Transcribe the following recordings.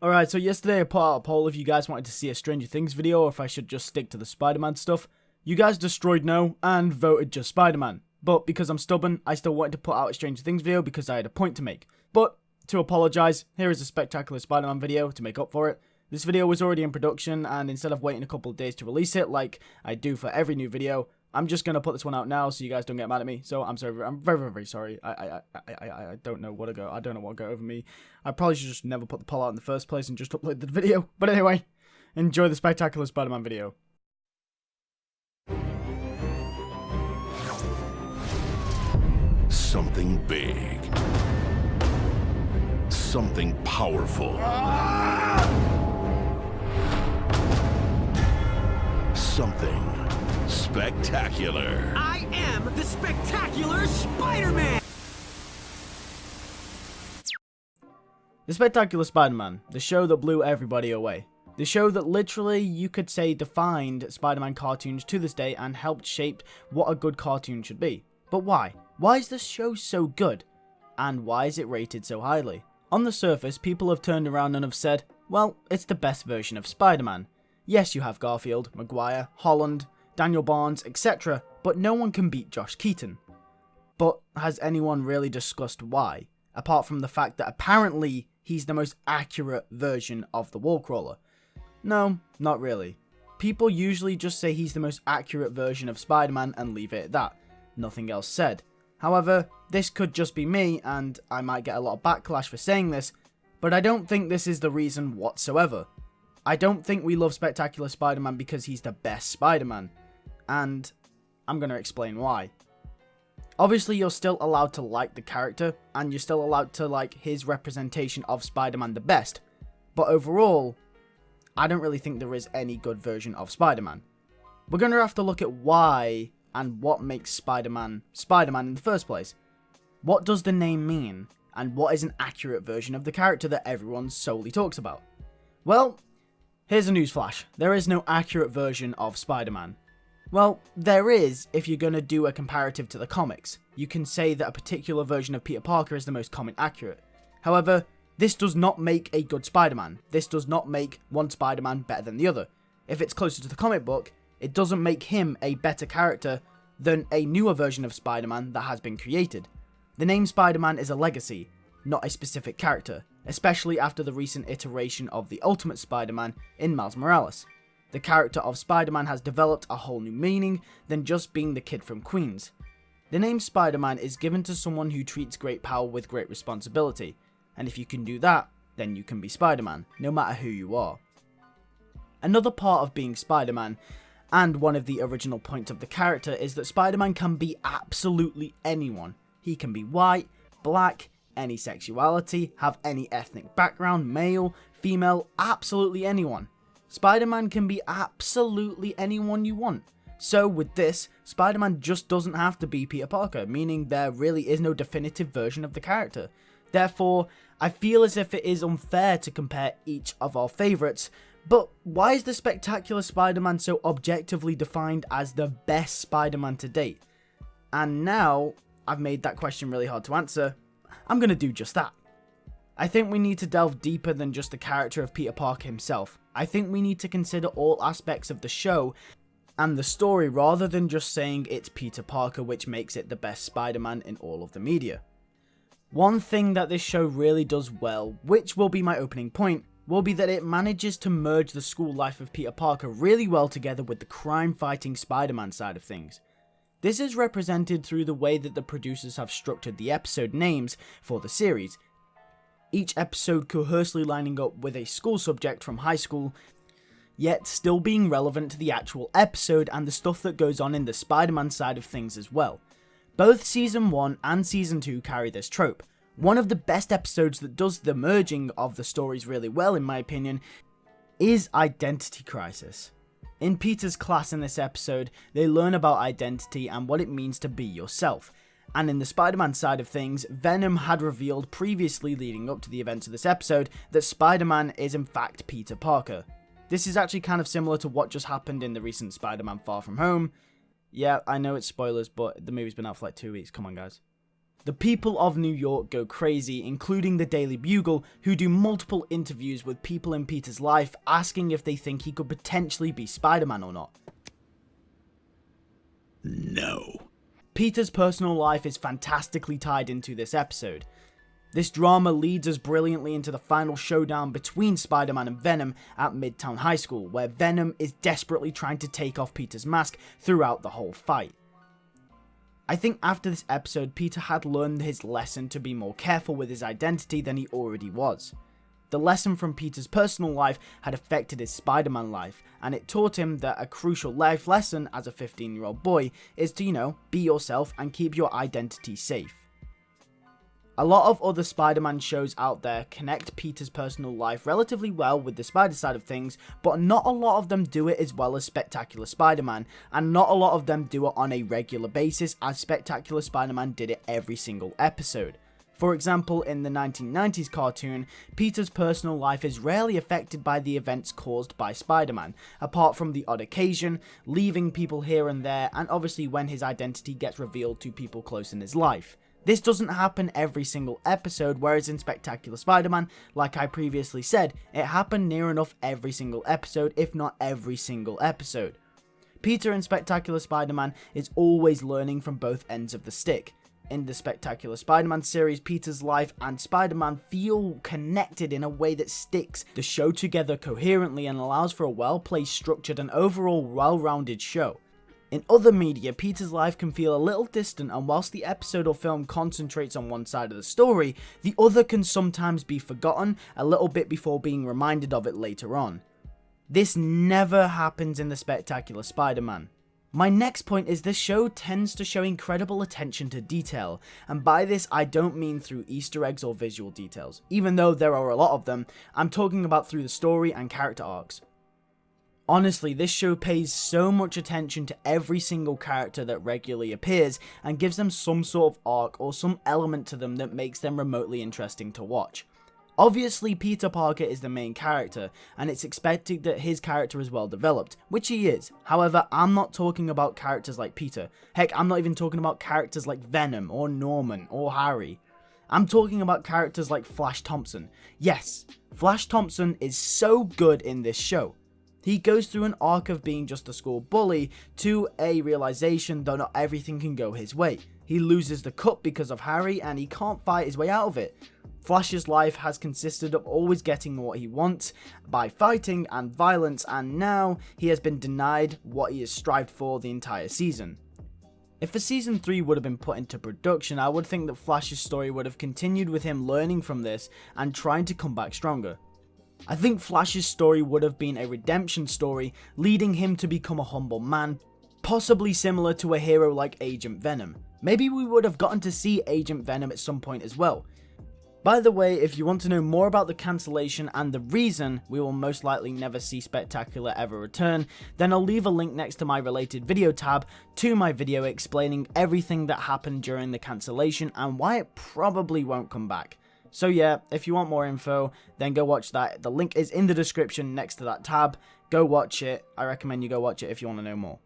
Alright, so yesterday I put out a poll if you guys wanted to see a Stranger Things video or if I should just stick to the Spider-Man stuff. You guys destroyed no and voted just Spider-Man. But because I'm stubborn, I still wanted to put out a Stranger Things video because I had a point to make. But, to apologise, here is a spectacular Spider-Man video to make up for it. This video was already in production, and instead of waiting a couple of days to release it like I do for every new video, I'm just going to put this one out now so you guys don't get mad at me. So I'm sorry, I'm very, very sorry. I don't know what got over me. I probably should just never put the poll out in the first place and just upload the video. But anyway, enjoy the spectacular Spider-Man video. Something big. Something powerful. Something spectacular. I am the spectacular Spider-Man! The Spectacular Spider-Man, the show that blew everybody away. The show that literally, you could say, defined Spider-Man cartoons to this day and helped shape what a good cartoon should be. But why? Why is this show so good? And why is it rated so highly? On the surface, people have turned around and have said, well, it's the best version of Spider-Man. Yes, you have Garfield, Maguire, Holland, Daniel Barnes, etc., but no one can beat Josh Keaton. But has anyone really discussed why? Apart from the fact that apparently he's the most accurate version of the Wallcrawler. No, not really. People usually just say he's the most accurate version of Spider-Man and leave it at that. Nothing else said. However, this could just be me, and I might get a lot of backlash for saying this, but I don't think this is the reason whatsoever. I don't think we love Spectacular Spider-Man because he's the best Spider-Man, and I'm going to explain why. Obviously, you're still allowed to like the character, and you're still allowed to like his representation of Spider-Man the best, but overall, I don't really think there is any good version of Spider-Man. We're going to have to look at why and what makes Spider-Man Spider-Man in the first place. What does the name mean, and what is an accurate version of the character that everyone solely talks about? Well, here's a newsflash. There is no accurate version of Spider-Man. Well, there is if you're going to do a comparative to the comics. You can say that a particular version of Peter Parker is the most comic accurate. However, this does not make a good Spider-Man. This does not make one Spider-Man better than the other. If it's closer to the comic book, it doesn't make him a better character than a newer version of Spider-Man that has been created. The name Spider-Man is a legacy, not a specific character, especially after the recent iteration of the Ultimate Spider-Man in Miles Morales. The character of Spider-Man has developed a whole new meaning than just being the kid from Queens. The name Spider-Man is given to someone who treats great power with great responsibility, and if you can do that, then you can be Spider-Man, no matter who you are. Another part of being Spider-Man, and one of the original points of the character, is that Spider-Man can be absolutely anyone. He can be white, black, any sexuality, have any ethnic background, male, female, absolutely anyone. Spider-Man can be absolutely anyone you want. So with this, Spider-Man just doesn't have to be Peter Parker, meaning there really is no definitive version of the character. Therefore, I feel as if it is unfair to compare each of our favourites, but why is the Spectacular Spider-Man so objectively defined as the best Spider-Man to date? And now, I've made that question really hard to answer, I'm going to do just that. I think we need to delve deeper than just the character of Peter Parker himself. I think we need to consider all aspects of the show and the story rather than just saying it's Peter Parker which makes it the best Spider-Man in all of the media. One thing that this show really does well, which will be my opening point, will be that it manages to merge the school life of Peter Parker really well together with the crime-fighting Spider-Man side of things. This is represented through the way that the producers have structured the episode names for the series, each episode cohersely lining up with a school subject from high school, yet still being relevant to the actual episode and the stuff that goes on in the Spider-Man side of things as well. Both Season 1 and Season 2 carry this trope. One of the best episodes that does the merging of the stories really well, in my opinion, is Identity Crisis. In Peter's class in this episode, they learn about identity and what it means to be yourself. And in the Spider-Man side of things, Venom had revealed previously leading up to the events of this episode that Spider-Man is in fact Peter Parker. This is actually kind of similar to what just happened in the recent Spider-Man Far From Home. Yeah, I know it's spoilers, but the movie's been out for like 2 weeks, come on guys. The people of New York go crazy, including the Daily Bugle, who do multiple interviews with people in Peter's life asking if they think he could potentially be Spider-Man or not. No. Peter's personal life is fantastically tied into this episode. This drama leads us brilliantly into the final showdown between Spider-Man and Venom at Midtown High School, where Venom is desperately trying to take off Peter's mask throughout the whole fight. I think after this episode, Peter had learned his lesson to be more careful with his identity than he already was. The lesson from Peter's personal life had affected his Spider-Man life, and it taught him that a crucial life lesson as a 15-year-old boy is to, be yourself and keep your identity safe. A lot of other Spider-Man shows out there connect Peter's personal life relatively well with the Spider side of things, but not a lot of them do it as well as Spectacular Spider-Man, and not a lot of them do it on a regular basis as Spectacular Spider-Man did it every single episode. For example, in the 1990s cartoon, Peter's personal life is rarely affected by the events caused by Spider-Man, apart from the odd occasion, leaving people here and there, and obviously when his identity gets revealed to people close in his life. This doesn't happen every single episode, whereas in Spectacular Spider-Man, like I previously said, it happened near enough every single episode, if not every single episode. Peter in Spectacular Spider-Man is always learning from both ends of the stick. In the Spectacular Spider-Man series, Peter's life and Spider-Man feel connected in a way that sticks the show together coherently and allows for a well-placed, structured, and overall well-rounded show. In other media, Peter's life can feel a little distant, and whilst the episode or film concentrates on one side of the story, the other can sometimes be forgotten a little bit before being reminded of it later on. This never happens in the Spectacular Spider-Man. My next point is this show tends to show incredible attention to detail, and by this I don't mean through Easter eggs or visual details. Even though there are a lot of them, I'm talking about through the story and character arcs. Honestly, this show pays so much attention to every single character that regularly appears and gives them some sort of arc or some element to them that makes them remotely interesting to watch. Obviously, Peter Parker is the main character, and it's expected that his character is well developed, which he is. However, I'm not talking about characters like Peter. Heck, I'm not even talking about characters like Venom, or Norman, or Harry. I'm talking about characters like Flash Thompson. Yes, Flash Thompson is so good in this show. He goes through an arc of being just a school bully to a realization that not everything can go his way. He loses the cup because of Harry and he can't fight his way out of it. Flash's life has consisted of always getting what he wants by fighting and violence, and now he has been denied what he has strived for the entire season. If a season 3 would have been put into production, I would think that Flash's story would have continued with him learning from this and trying to come back stronger. I think Flash's story would have been a redemption story, leading him to become a humble man, possibly similar to a hero like Agent Venom. Maybe we would have gotten to see Agent Venom at some point as well. By the way, if you want to know more about the cancellation and the reason we will most likely never see Spectacular ever return, then I'll leave a link next to my related video tab to my video explaining everything that happened during the cancellation and why it probably won't come back. So yeah, if you want more info, then go watch that. The link is in the description next to that tab. Go watch it. I recommend you go watch it if you want to know more.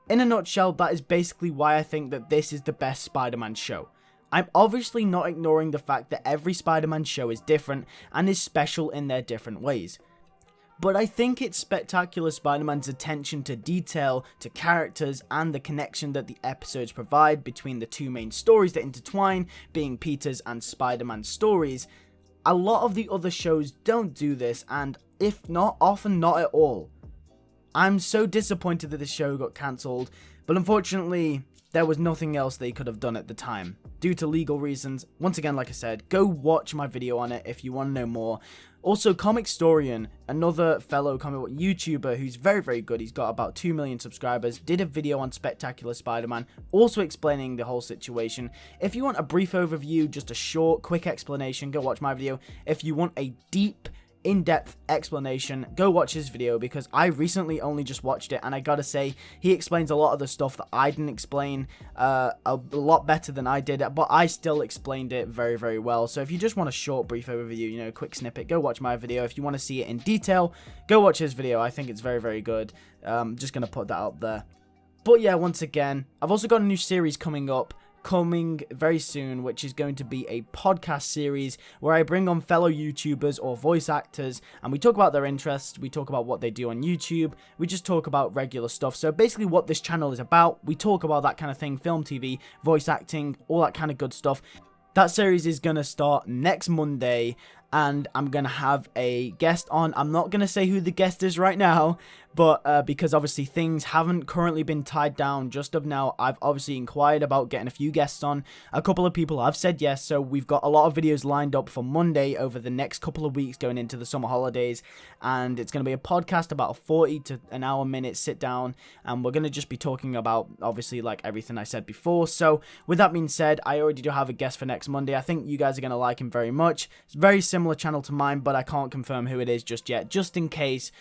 In a nutshell, that is basically why I think that this is the best Spider-Man show. I'm obviously not ignoring the fact that every Spider-Man show is different and is special in their different ways. But I think it's Spectacular Spider-Man's attention to detail, to characters, and the connection that the episodes provide between the two main stories that intertwine, being Peter's and Spider-Man's stories. A lot of the other shows don't do this, and if not, often not at all. I'm so disappointed that the show got cancelled, but unfortunately, there was nothing else they could have done at the time, due to legal reasons. Once again, like I said, go watch my video on it if you want to know more. Also, Comic Storian, another fellow comic book YouTuber who's very, very good, he's got about 2 million subscribers, did a video on Spectacular Spider-Man, also explaining the whole situation. If you want a brief overview, just a short, quick explanation, go watch my video. If you want a deep, in-depth explanation, go watch his video, because I recently only just watched it, and I gotta say, he explains a lot of the stuff that I didn't explain a lot better than I did, but I still explained it very, very well. So if you just want a short, brief overview, quick snippet, go watch my video. If you want to see it in detail, go watch his video. I think it's very, very good. Just gonna put that out there. But yeah, once again, I've also got a new series coming up coming very soon, which is going to be a podcast series where I bring on fellow YouTubers or voice actors, and we talk about their interests, we talk about what they do on YouTube, we just talk about regular stuff. So basically what this channel is about, we talk about that kind of thing, film, TV, voice acting, all that kind of good stuff. That series is going to start next Monday, and I'm going to have a guest on. I'm not going to say who the guest is right now, but because obviously things haven't currently been tied down just of now, I've obviously inquired about getting a few guests on. A couple of people have said yes, so we've got a lot of videos lined up for Monday over the next couple of weeks going into the summer holidays, and it's going to be a podcast about a 40 to an hour minute sit down, and we're going to just be talking about obviously like everything I said before. So with that being said, I already do have a guest for next Monday. I think you guys are going to like him very much. It's a very similar channel to mine, but I can't confirm who it is just yet, just in case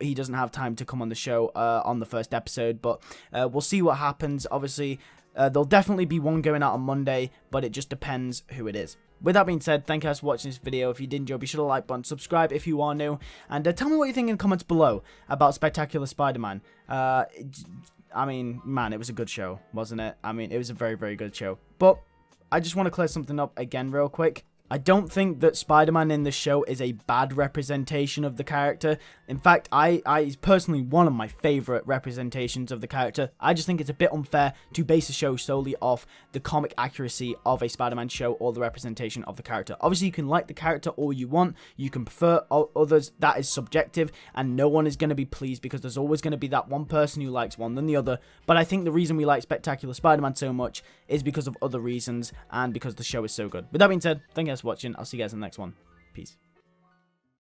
he doesn't have time to come on the show on the first episode. But we'll see what happens. Obviously there'll definitely be one going out on Monday, but it just depends who it is. With that being said, thank you guys for watching this video. If you did enjoy, be sure to like button, subscribe if you are new, and tell me what you think in the comments below about Spectacular Spider-Man. I mean, man, it was a good show, wasn't it? I mean, it was a very, very good show. But I just want to clear something up again real quick. I don't think that Spider-Man in this show is a bad representation of the character. In fact, he's personally one of my favorite representations of the character. I just think it's a bit unfair to base a show solely off the comic accuracy of a Spider-Man show or the representation of the character. Obviously, you can like the character all you want. You can prefer others. That is subjective, and no one is going to be pleased because there's always going to be that one person who likes one than the other. But I think the reason we like Spectacular Spider-Man so much is because of other reasons and because the show is so good. With that being said, thank you guys for watching. I'll see you guys in the next one. Peace.